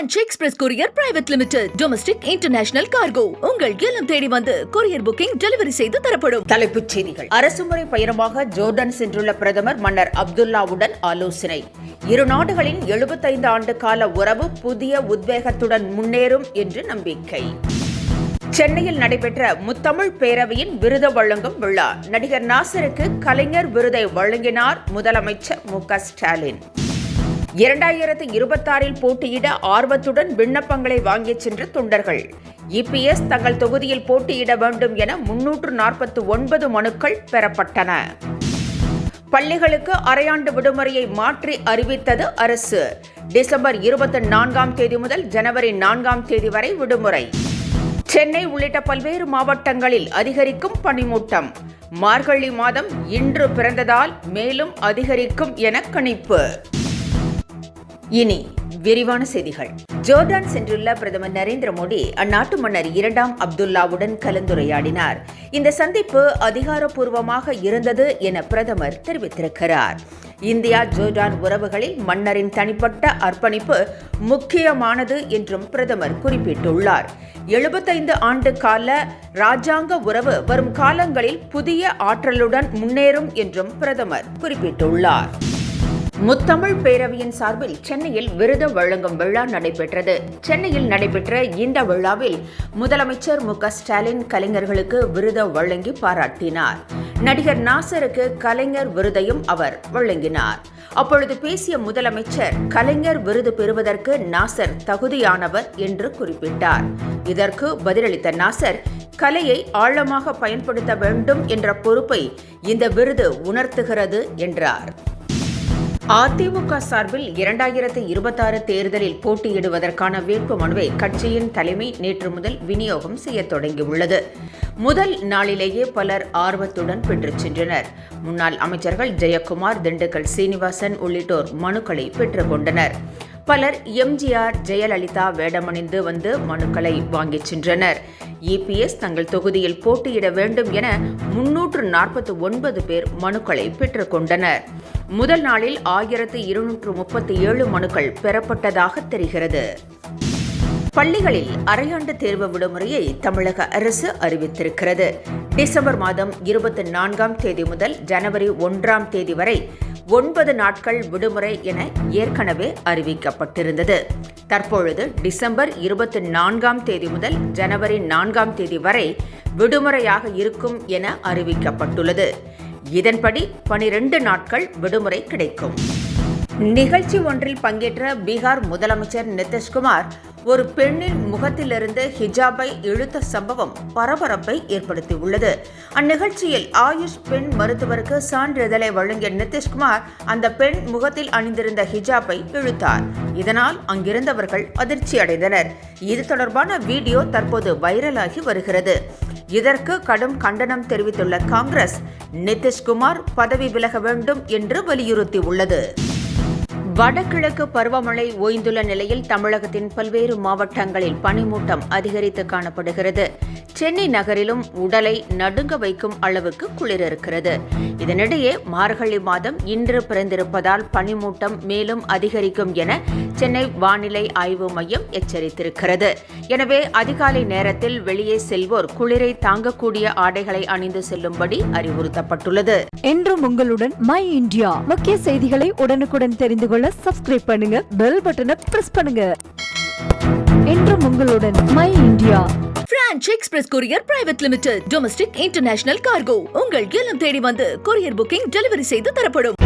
Branch express courier private limited. Domestic international cargo. உங்கள் இல்லம் தேடி வந்து கொரியர் புக்கிங் டெலிவரி செய்து தரப்படும். தலைப்புச் செய்திகள். அரசுமுறை பயணமாக ஜோர்டான் சென்றுள்ள பிரதமர் மன்னர் அப்துல்லாவுடன் ஆலோசனை. இரு நாடுகளின் 75 ஆண்டு கால உறவு புதிய உத்வேகத்துடன் முன்னேறும் என்று நம்பிக்கை. சென்னையில் நடைபெற்ற முத்தமிழ் பேரவையின் விருது வழங்கும் விழா. நடிகர் நாசருக்கு கலைஞர் விருதை வழங்கினார் முதலமைச்சர் மு.க.ஸ்டாலின். 2026 போட்டியிட ஆர்வத்துடன் விண்ணப்பங்களை வாங்கிச் சென்ற தொண்டர்கள். இபிஎஸ் தங்கள் தொகுதியில் போட்டியிட வேண்டும் என 349 மனுக்கள் பெறப்பட்டன. பள்ளிகளுக்கு அரையாண்டு விடுமுறையை மாற்றி அறிவித்தது அரசு. டிசம்பர் 24ஆம் தேதி முதல் ஜனவரி 4ஆம் தேதி வரை விடுமுறை. சென்னை உள்ளிட்ட பல்வேறு மாவட்டங்களில் அதிகரிக்கும் பனிமூட்டம். மார்கழி மாதம் இன்று பிறந்ததால் மேலும் அதிகரிக்கும் என கணிப்பு. இனி விரிவான செய்திகள். ஜோர்டான் சென்றுள்ள பிரதமர் நரேந்திர மோடி அந்நாட்டு மன்னர் 2ஆம் அப்துல்லாவுடன் கலந்துரையாடினார். இந்த சந்திப்பு அதிகாரப்பூர்வமாக இருந்தது என பிரதமர் தெரிவித்திருக்கிறார். இந்தியா ஜோர்டான் உறவுகளில் மன்னரின் தனிப்பட்ட அர்ப்பணிப்பு முக்கியமானது என்றும் பிரதமர் குறிப்பிட்டுள்ளார். 75 ஆண்டு கால ராஜாங்க உறவு வரும் காலங்களில் புதிய ஆற்றலுடன் முன்னேறும் என்றும் பிரதமர் குறிப்பிட்டுள்ளார். முத்தமிழ் பேரவையின் சார்பில் சென்னையில் விருது வழங்கும் விழா நடைபெற்றது. சென்னையில் நடைபெற்ற இந்த விழாவில் முதலமைச்சர் மு.க.ஸ்டாலின் கலைஞர்களுக்கு விருது வழங்கி பாராட்டினார். நடிகர் நாசருக்கு கலைஞர் விருதையும் அவர் வழங்கினார். அப்பொழுது பேசிய முதலமைச்சர் கலைஞர் விருது பெறுவதற்கு நாசர் தகுதியானவர் என்று குறிப்பிட்டார். இதற்கு பதிலளித்த நாசர், கலையை ஆழமாக பயன்படுத்த வேண்டும் என்ற பொறுப்பை இந்த விருது உணர்த்துகிறது என்றார். அதிமுக சார்பில் 2026 தேர்தலில் போட்டியிடுவதற்கான வேட்பு மனுவை கட்சியின் தலைமை நேற்று முதல் விநியோகம் செய்ய தொடங்கியுள்ளது. முதல் நாளிலேயே பலர் ஆர்வத்துடன் பெற்றுச் சென்றனர். முன்னாள் அமைச்சர்கள் ஜெயக்குமார், திண்டுக்கல் சீனிவாசன் உள்ளிட்டோர் மனுக்களை பெற்றுக் கொண்டனர். பலர் எம்ஜிஆர், ஜெயலலிதா வேடமணிந்து வந்து மனுக்களை வாங்கிச் சென்றனர். இபிஎஸ் தங்கள் தொகுதியில் போட்டியிட வேண்டும் என 349 பேர் மனுக்களை பெற்றுக் கொண்டனர். முதல் நாளில் 1237 மனுக்கள் பெறப்பட்டதாக தெரிகிறது. பள்ளிகளில் அரையாண்டு தேர்வு விடுமுறையை தமிழக அரசு அறிவித்திருக்கிறது. டிசம்பர் மாதம் 24ஆம் தேதி முதல் ஜனவரி 1ஆம் தேதி வரை 9 நாட்கள் விடுமுறை என ஏற்கனவே அறிவிக்கப்பட்டிருந்தது. தற்பொழுது டிசம்பர் 24ஆம் தேதி முதல் ஜனவரி 4ஆம் தேதி வரை விடுமுறையாக இருக்கும் என அறிவிக்கப்பட்டுள்ளது. இதன்படி 12 நாட்கள் விடுமுறை கிடைக்கும். நிகழ்ச்சி ஒன்றில் பங்கேற்ற பீகார் முதலமைச்சர் நிதிஷ்குமார் ஒரு பெண்ணின் முகத்திலிருந்து ஹிஜாபை இழுத்த சம்பவம் பரபரப்பை ஏற்படுத்தியுள்ளது. அந்நிகழ்ச்சியில் ஆயுஷ் பெண் மருத்துவருக்கு சான்றிதழை வழங்கிய நிதிஷ்குமார் அந்த பெண் முகத்தில் அணிந்திருந்த ஹிஜாபை இழுத்தார். இதனால் அங்கிருந்தவர்கள் அதிர்ச்சி அடைந்தனர். இது தொடர்பான வீடியோ தற்போது வைரலாகி வருகிறது. இதற்கு கடும் கண்டனம் தெரிவித்துள்ள காங்கிரஸ் நிதிஷ்குமார் பதவி விலக வேண்டும் என்று வலியுறுத்தியுள்ளது. வடகிழக்கு பருவமழை ஓய்ந்துள்ள நிலையில் தமிழகத்தின் பல்வேறு மாவட்டங்களில் பனிமூட்டம் அதிகரித்து காணப்படுகிறது. சென்னை நகரிலும் உடலை நடுங்க வைக்கும் அளவுக்கு குளிர் இருக்கிறது. இதனிடையே மார்கழி மாதம் இன்று பிறந்திருப்பதால் பனிமூட்டம் மேலும் அதிகரிக்கும் என சென்னை வானிலை ஆய்வு மையம் எச்சரித்திருக்கிறது. எனவே அதிகாலை நேரத்தில் வெளியே செல்வோர் குளிரை தாங்கக்கூடிய ஆடைகளை அணிந்து செல்லும்படி அறிவுறுத்தப்பட்டுள்ளது. என்றும் உங்களுடன் மை இந்தியா. முக்கிய செய்திகளை உடனுக்குடன் தெரிந்து கொள்ள சப்ஸ்கிரைப் பண்ணுங்க, பெல் பட்டனை பிரஸ் பண்ணுங்க. என்றும் உங்களுடன் my India. Branch express courier private limited. Domestic international cargo. உங்கள் இல்லம் தேடி வந்து கொரியர் புக்கிங் டெலிவரி செய்து தரப்படும்.